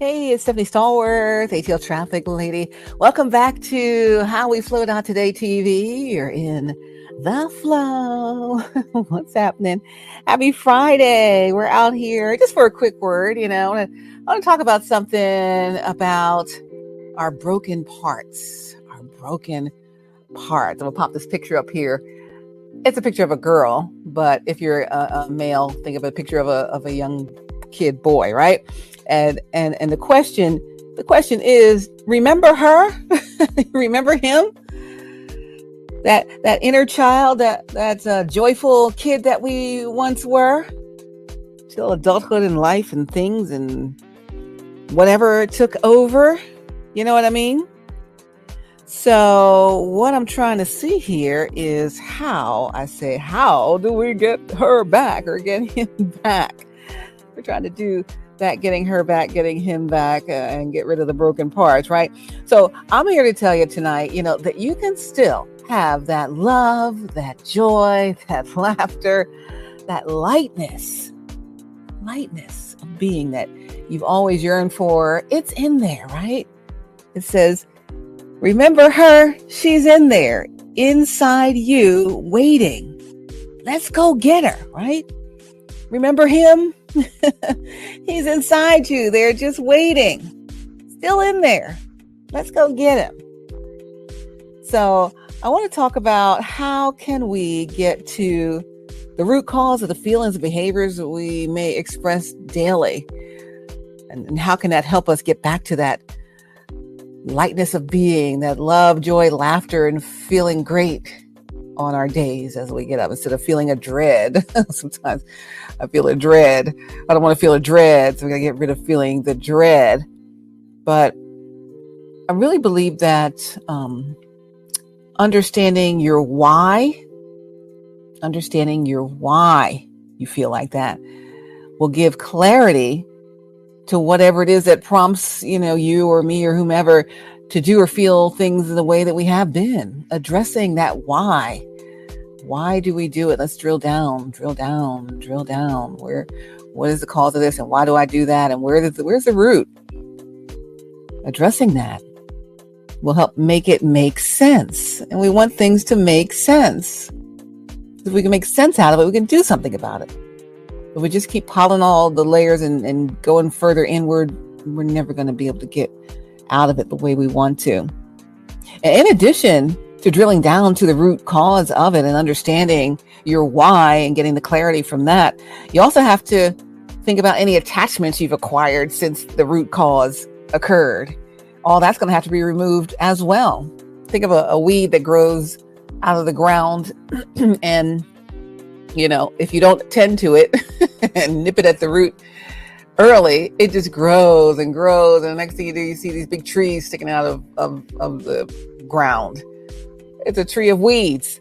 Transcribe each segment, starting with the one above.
Hey, it's Stephanie Stallworth, AtlTrafficLady. Welcome back to HowWeFlow.Today-TV. You're in the flow. What's happening? Happy Friday. We're out here just for a quick word. I want to talk about something about our broken parts. Our broken parts. I'm going to pop this picture up here. It's a picture of a girl, but if you're a male, think of a picture of a young kid boy, right? And the question is, remember her? Remember him? That inner child, that's a joyful kid that we once were, till adulthood and life and things and whatever took over. You know what I mean? So what I'm trying to see here is how do we get her back or get him back? We're trying to do that, getting her back, getting him back, and get rid of the broken parts, right? So I'm here to tell you tonight, that you can still have that love, that joy, that laughter, that lightness of being that you've always yearned for. It's in there, right? It says, remember her, she's in there, inside you, waiting. Let's go get her, right? Remember him? He's inside you. They're just waiting. Still in there. Let's go get him. So I want to talk about how can we get to the root cause of the feelings and behaviors that we may express daily. And how can that help us get back to that lightness of being, that love, joy, laughter, and feeling great on our days as we get up, instead of feeling a dread. Sometimes I feel a dread. I don't want to feel a dread, so we got to get rid of feeling the dread. But I really believe that understanding your why you feel like that will give clarity to whatever it is that prompts, you or me or whomever to do or feel things in the way that we have been. Addressing that why. Why do we do it? Let's drill down. What is the cause of this? And why do I do that? And where's the root? Addressing that will help make it make sense. And we want things to make sense. If we can make sense out of it, we can do something about it. If we just keep piling all the layers and going further inward, we're never going to be able to get out of it the way we want to. And in addition to drilling down to the root cause of it and understanding your why and getting the clarity from that, you also have to think about any attachments you've acquired since the root cause occurred. All that's going to have to be removed as well. Think of a weed that grows out of the ground and, if you don't tend to it and nip it at the root early, it just grows and grows. And the next thing you do, you see these big trees sticking out of the ground. It's a tree of weeds,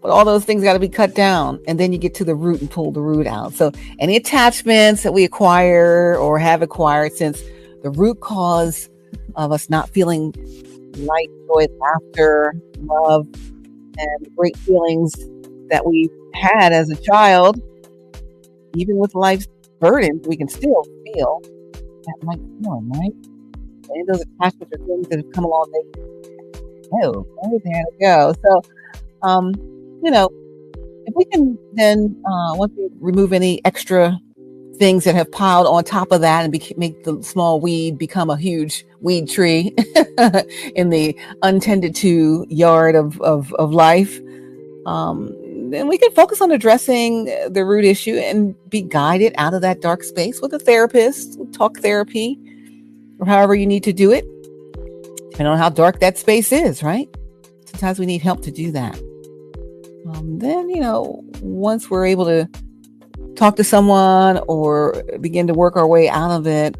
but all those things got to be cut down. And then you get to the root and pull the root out. So any attachments that we acquire or have acquired since the root cause of us not feeling light, joy, laughter, love, and great feelings that we had as a child, even with life's burdens, we can still feel that light feeling, right? And those attachments are things that have come along. There to go. So, if we can then, once we remove any extra things that have piled on top of that and make the small weed become a huge weed tree in the untended to yard of life, then we can focus on addressing the root issue and be guided out of that dark space with a therapist, talk therapy, or however you need to do it, depending on how dark that space is, right? Sometimes we need help to do that. Then, once we're able to talk to someone or begin to work our way out of it,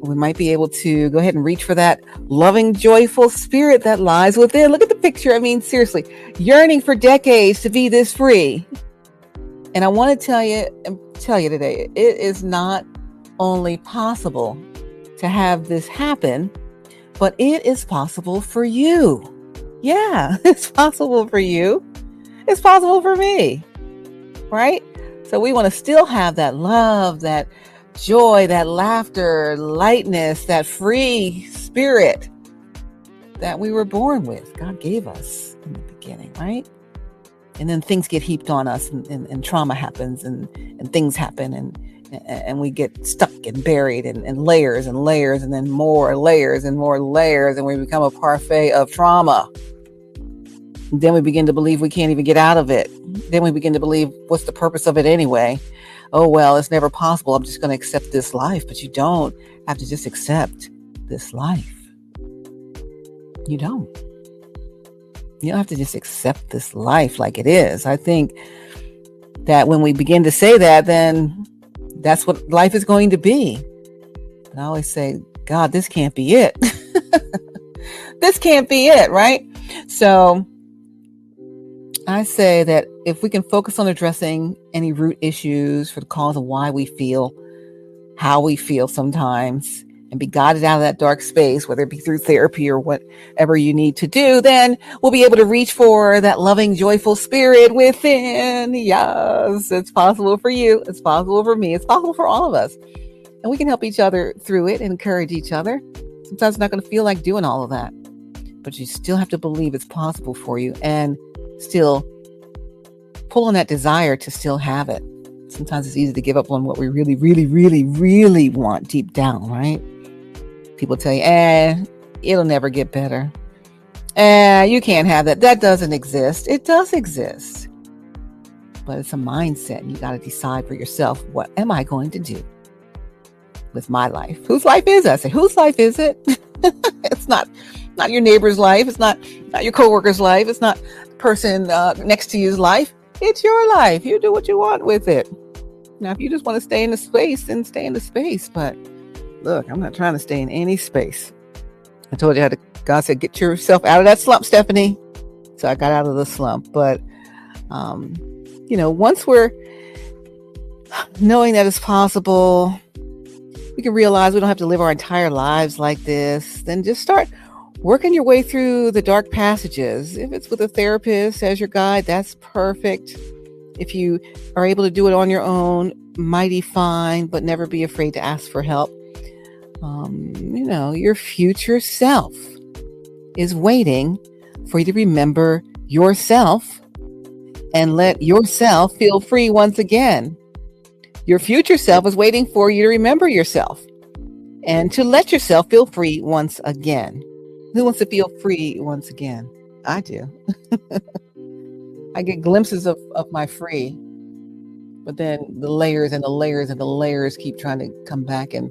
we might be able to go ahead and reach for that loving, joyful spirit that lies within. Look at the picture. I mean, seriously, yearning for decades to be this free. And I want to tell you today, it is not only possible to have this happen, but it is possible for you. Yeah, it's possible for you. It's possible for me, right? So we want to still have that love, that joy, that laughter, lightness, that free spirit that we were born with. God gave us in the beginning, right? And then things get heaped on us, and trauma happens, and things happen, and we get stuck and buried in layers and layers, and then more layers and more layers, and we become a parfait of trauma. And then we begin to believe we can't even get out of it. Then we begin to believe, what's the purpose of it anyway? Oh, well, it's never possible. I'm just going to accept this life. But you don't have to just accept this life. You don't. You don't have to just accept this life like it is. I think that when we begin to say that, then that's what life is going to be. And I always say, God, this can't be it. This can't be it, right? So I say that if we can focus on addressing any root issues for the cause of why we feel how we feel sometimes, and be guided out of that dark space, whether it be through therapy or whatever you need to do, then we'll be able to reach for that loving, joyful spirit within. Yes, it's possible for you. It's possible for me. It's possible for all of us. And we can help each other through it and encourage each other. Sometimes it's not going to feel like doing all of that, but you still have to believe it's possible for you and still pull on that desire to still have it. Sometimes it's easy to give up on what we really, really, really, really want deep down, right? People tell you, it'll never get better. You can't have that. That doesn't exist. It does exist. But it's a mindset. And you got to decide for yourself, what am I going to do with my life? Whose life is it? I say, whose life is it? It's not your neighbor's life. It's not your coworker's life. It's not the person next to you's life. It's your life. You do what you want with it. Now, if you just want to stay in the space, then stay in the space. But look, I'm not trying to stay in any space. I told you God said, get yourself out of that slump, Stephanie. So I got out of the slump. But, once we're knowing that it's possible, we can realize we don't have to live our entire lives like this. Then just start working your way through the dark passages. If it's with a therapist as your guide, that's perfect. If you are able to do it on your own, mighty fine, but never be afraid to ask for help. Your future self is waiting for you to remember yourself and let yourself feel free once again. Your future self is waiting for you to remember yourself and to let yourself feel free once again. Who wants to feel free once again? I do. I get glimpses of my free, but then the layers and the layers and the layers keep trying to come back and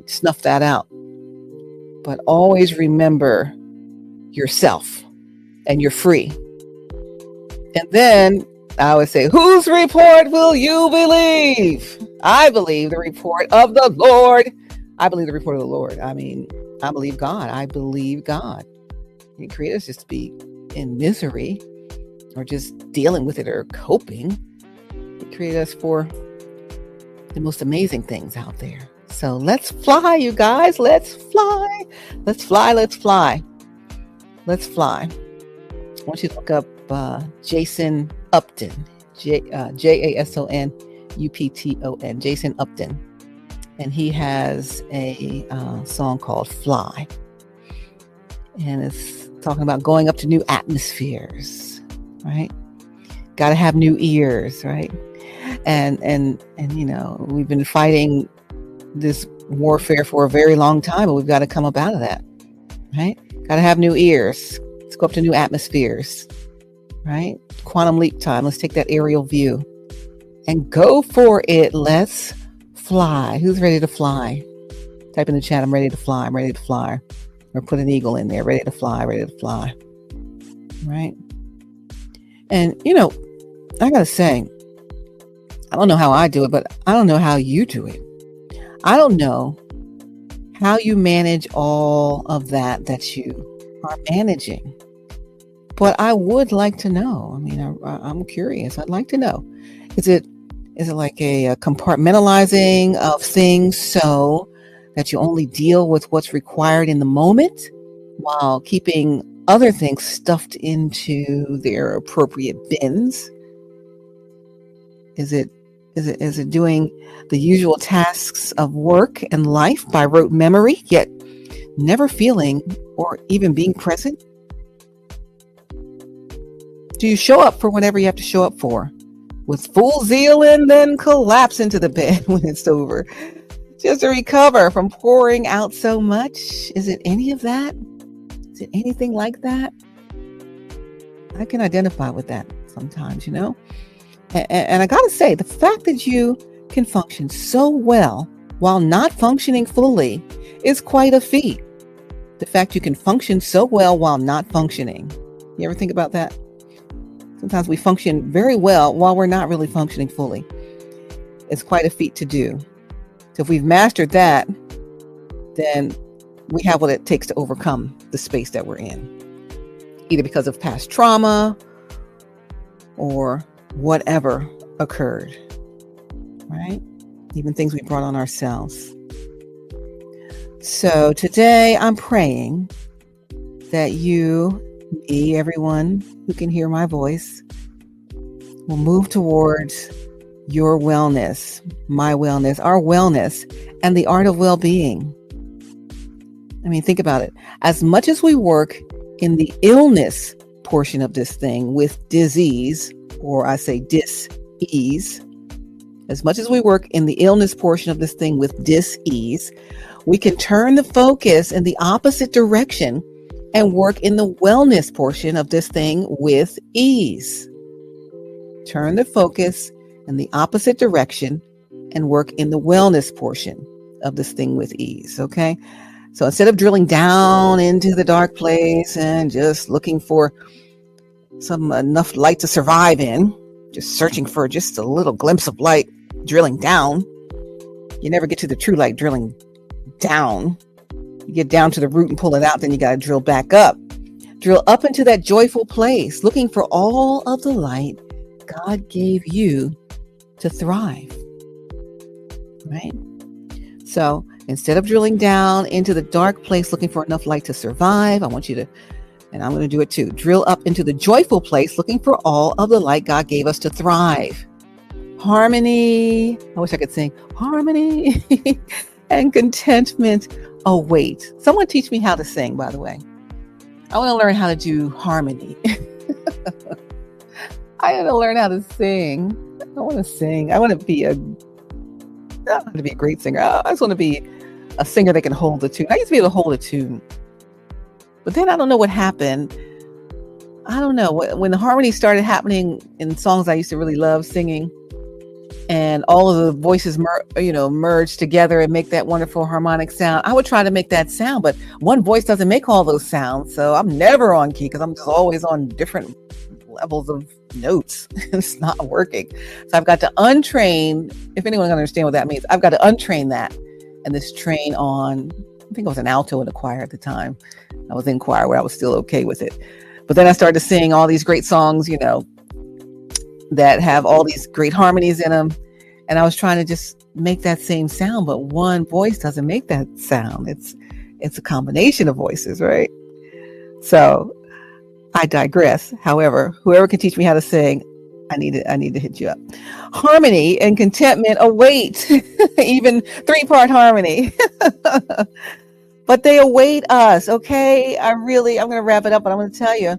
snuff that out. But always remember yourself and you're free. And then I always say, whose report will you believe? I believe the report of the Lord. I believe the report of the Lord. I believe God. I believe God. He created us just to be in misery or just dealing with it or coping. He created us for the most amazing things out there. So let's fly, you guys. Let's fly. Let's fly. Let's fly. Let's fly. I want you to look up Jason Upton. JASON Jason Upton. And he has a song called Fly. And it's talking about going up to new atmospheres, right? Got to have new ears, right? And we've been fighting this warfare for a very long time, but we've got to come up out of that, right? Got to have new ears. Let's go up to new atmospheres, right? Quantum leap time. Let's take that aerial view and go for it. Let's fly. Who's ready to fly? Type in the chat, I'm ready to fly. I'm ready to fly. Or put an eagle in there. Ready to fly. Ready to fly. Right? And, I got to say, I don't know how I do it, but I don't know how you do it. I don't know how you manage all of that you are managing. But I would like to know. I'm curious. I'd like to know. Is it like a compartmentalizing of things so that you only deal with what's required in the moment while keeping other things stuffed into their appropriate bins? Is it Is it doing the usual tasks of work and life by rote memory, yet never feeling or even being present? Do you show up for whatever you have to show up for with full zeal and then collapse into the bed when it's over, just to recover from pouring out so much? Is it any of that? Is it anything like that? I can identify with that sometimes, you know? And I got to say, the fact that you can function so well while not functioning fully is quite a feat. The fact you can function so well while not functioning. You ever think about that? Sometimes we function very well while we're not really functioning fully. It's quite a feat to do. So if we've mastered that, then we have what it takes to overcome the space that we're in, either because of past trauma or whatever occurred, right? Even things we brought on ourselves. So today I'm praying that you, me, everyone who can hear my voice, will move towards your wellness, my wellness, our wellness, and the art of well-being. I mean, think about it. As much as we work in the illness portion of this thing with disease, or I say dis-ease, as much as we work in the illness portion of this thing with dis-ease, we can turn the focus in the opposite direction and work in the wellness portion of this thing with ease. Turn the focus in the opposite direction and work in the wellness portion of this thing with ease, okay? So instead of drilling down into the dark place and just looking for some enough light to survive in, just searching for just a little glimpse of light, drilling down, you never get to the true light drilling down. You get down to the root and pull it out, then you got to drill back up. Drill up into that joyful place, looking for all of the light God gave you to thrive, right? So instead of drilling down into the dark place, looking for enough light to survive, I want you to, and I'm going to do it too, drill up into the joyful place, looking for all of the light God gave us to thrive. Harmony, I wish I could sing, harmony and contentment await. Someone teach me how to sing, by the way. I want to learn how to do harmony. I want to learn how to sing. I want to sing. I want to be a great singer. I just want to be a singer that can hold the tune. I used to be able to hold a tune. But then I don't know what happened. I don't know. When the harmony started happening in songs I used to really love singing, and all of the voices merge together and make that wonderful harmonic sound, I would try to make that sound, but one voice doesn't make all those sounds. So I'm never on key because I'm just always on different levels of notes. It's not working. So I've got to untrain, if anyone can understand what that means, I've got to untrain that and this train on, I think I was an alto in the choir at the time. I was in choir where I was still okay with it. But then I started to sing all these great songs, that have all these great harmonies in them. And I was trying to just make that same sound, but one voice doesn't make that sound. It's a combination of voices, right? So I digress. However, whoever can teach me how to sing, I need to hit you up. Harmony and contentment await, even 3-part harmony. But they await us, okay? I'm going to wrap it up, but I'm going to tell you,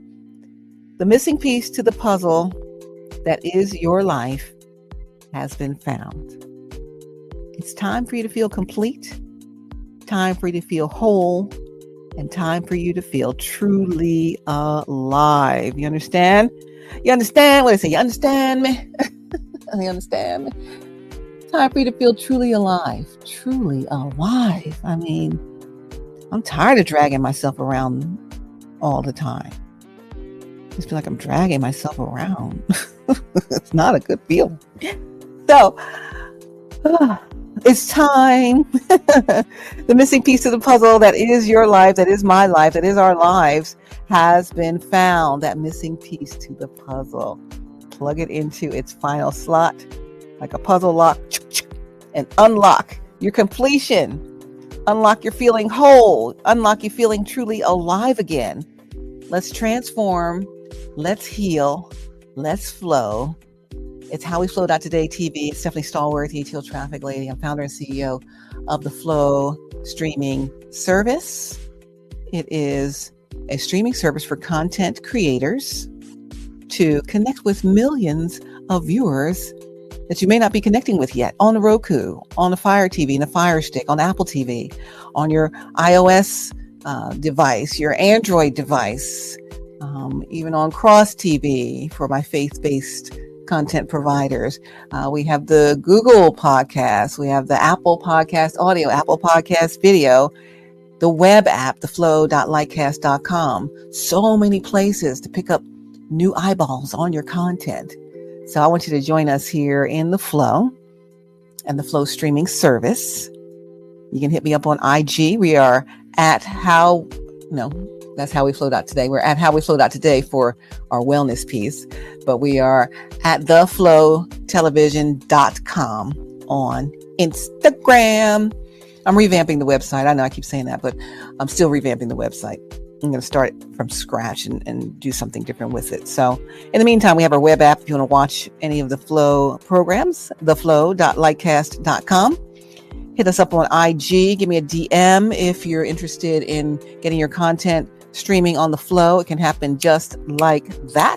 the missing piece to the puzzle that is your life has been found. It's time for you to feel complete, time for you to feel whole, and time for you to feel truly alive. You understand? You understand what I say? You understand me? You understand me? Time for you to feel truly alive. Truly alive. I mean, I'm tired of dragging myself around all the time. Just feel like I'm dragging myself around. It's not a good feeling. So, it's time. The missing piece of the puzzle that is your life, that is my life, that is our lives, has been found. That missing piece to the puzzle. Plug it into its final slot, like a puzzle lock, and unlock your completion. Unlock your feeling whole. Unlock you feeling truly alive again. Let's transform. Let's heal. Let's flow. It's HowWeFlow.Today-TV. Stephanie Stallworth, AtlTrafficLady. I'm founder and CEO of the Flow streaming service. It is a streaming service for content creators to connect with millions of viewers that you may not be connecting with yet on the Roku, on the Fire TV, and the Fire Stick, on Apple TV, on your iOS device, your Android device, even on Cross TV for my faith-based content providers. We have the Google Podcast, we have the Apple Podcast Audio, Apple Podcast Video, the web app, the flow.lightcast.com. So many places to pick up new eyeballs on your content. So I want you to join us here in the Flow and the Flow streaming service. You can hit me up on IG. We are at that's HowWeFlow.Today. We're at HowWeFlow.Today for our wellness piece, but we are at theflowtelevision.com on Instagram. I'm revamping the website. I know I keep saying that, but I'm still revamping the website. I'm going to start from scratch and do something different with it. So in the meantime, we have our web app. If you want to watch any of the Flow programs, theflow.lightcast.com. Hit us up on IG. Give me a DM if you're interested in getting your content streaming on the Flow. It can happen just like that.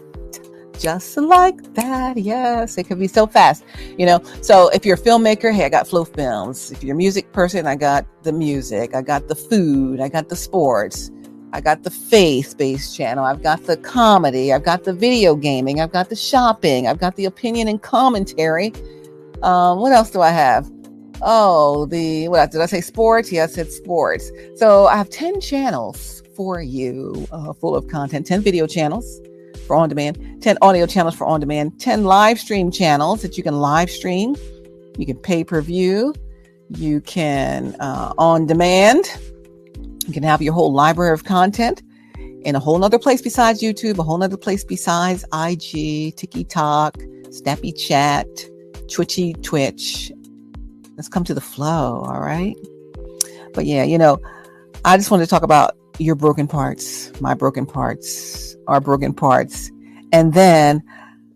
Just like that. Yes, it could be so fast. So if you're a filmmaker, hey, I got Flow Films. If you're a music person, I got the music. I got the food. I got the sports. I got the faith-based channel. I've got the comedy. I've got the video gaming. I've got the shopping. I've got the opinion and commentary. What else do I have? Oh, did I say sports? Yes, it's sports. So I have 10 channels for you, full of content, 10 video channels for on demand, 10 audio channels for on demand, 10 live stream channels that you can live stream. You can pay per view. You can on demand. You can have your whole library of content in a whole nother place besides YouTube, a whole nother place besides IG, TikTok, Snappy Chat, Twitch. Let's come to the Flow, all right? But yeah, I just want to talk about your broken parts, my broken parts, our broken parts. And then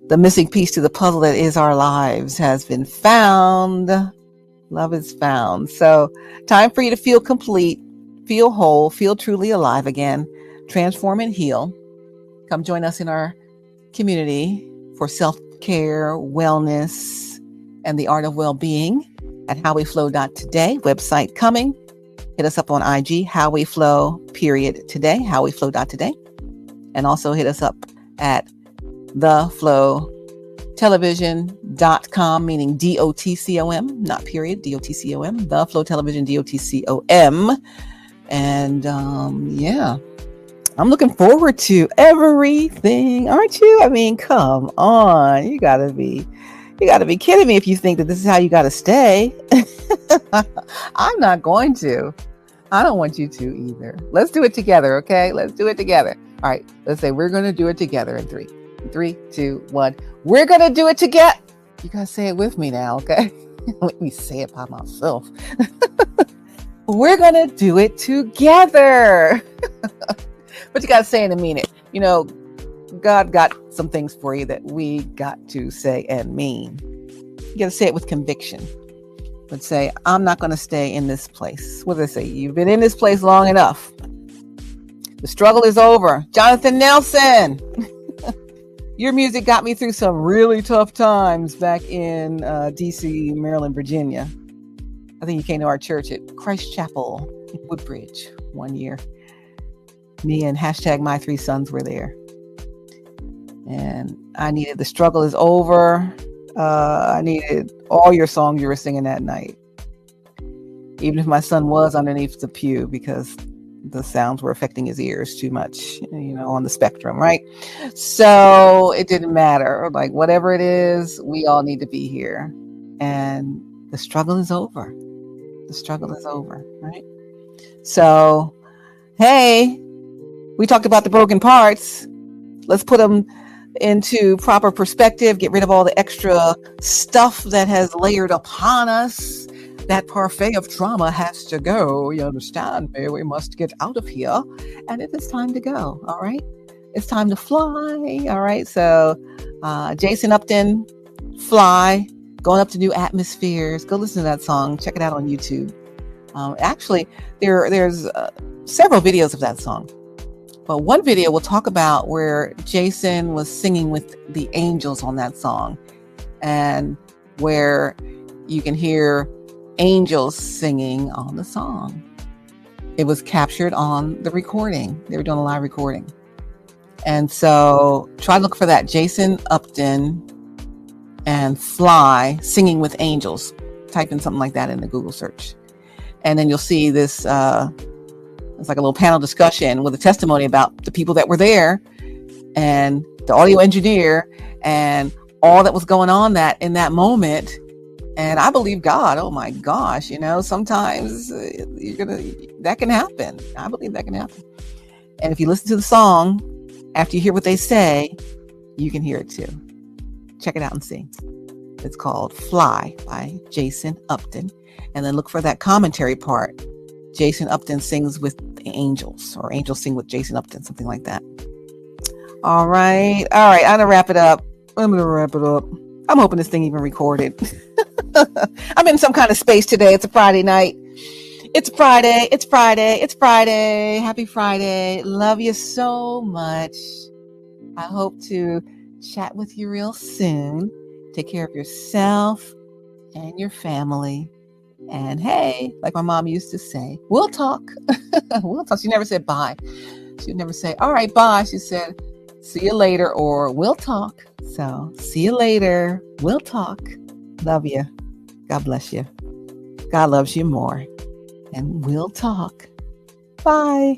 the missing piece to the puzzle that is our lives has been found. Love is found. So time for you to feel complete, feel whole, feel truly alive again, transform and heal. Come join us in our community for self-care, wellness, and the art of well-being at HowWeFlow.Today. Website coming. Hit us up on IG, HowWeFlow.Today, HowWeFlow.Today. And also hit us up at theflowtelevision.com, meaning DOTCOM, not period, DOTCOM, theflowtelevision, DOTCOM. And I'm looking forward to everything, aren't you? I mean, come on. You gotta be kidding me if you think that this is how you gotta stay. I'm not going to. I don't want you to either. Let's do it together, okay? Let's do it together. All right, let's say we're gonna do it together in 3, 2, 1. We're gonna do it together. You gotta say it with me now, okay? Let me say it by myself. We're going to do it together. But you got to say it and mean it. God got some things for you that we got to say and mean. You got to say it with conviction. But say, I'm not going to stay in this place. What do they say? You've been in this place long enough. The struggle is over. Jonathan Nelson. Your music got me through some really tough times back in D.C., Maryland, Virginia. I think you came to our church at Christ Chapel in Woodbridge one year. Me and my 3 sons were there. And I needed The Struggle Is Over. I needed all your songs you were singing that night. Even if my son was underneath the pew because the sounds were affecting his ears too much, on the spectrum, right? So it didn't matter. Like, whatever it is, we all need to be here. And the struggle is over. The struggle is over, right? So, hey, we talked about the broken parts. Let's put them into proper perspective, get rid of all the extra stuff that has layered upon us. That parfait of trauma has to go. You understand me? We must get out of here. And it is time to go. All right. It's time to fly. All right. So Jason Upton Fly, going up to new atmospheres. Go listen to that song. Check it out on YouTube. Actually, there's several videos of that song. But one video will talk about where Jason was singing with the angels on that song, and where you can hear angels singing on the song. It was captured on the recording. They were doing a live recording. And so try to look for that. Jason Upton and Fly singing with angels. Type in something like that in the Google search. And then you'll see this, it's like a little panel discussion with a testimony about the people that were there and the audio engineer and all that was going on in that moment. And I believe God. Oh my gosh, sometimes that can happen. I believe that can happen. And if you listen to the song, after you hear what they say, you can hear it too. Check it out and see. It's called Fly by Jason Upton. And then look for that commentary part. Jason Upton sings with the angels, or angels sing with Jason Upton, something like that. All right. I'm going to wrap it up. I'm hoping this thing even recorded. I'm in some kind of space today. It's a Friday night. It's Friday. Happy Friday. Love you so much. I hope to chat with you real soon. Take care of yourself and your family. And hey, like my mom used to say, we'll talk. We'll talk. She never said bye. She would never say, all right, bye. She said, see you later, or we'll talk. So see you later. We'll talk. Love you. God bless you. God loves you more. And we'll talk. Bye.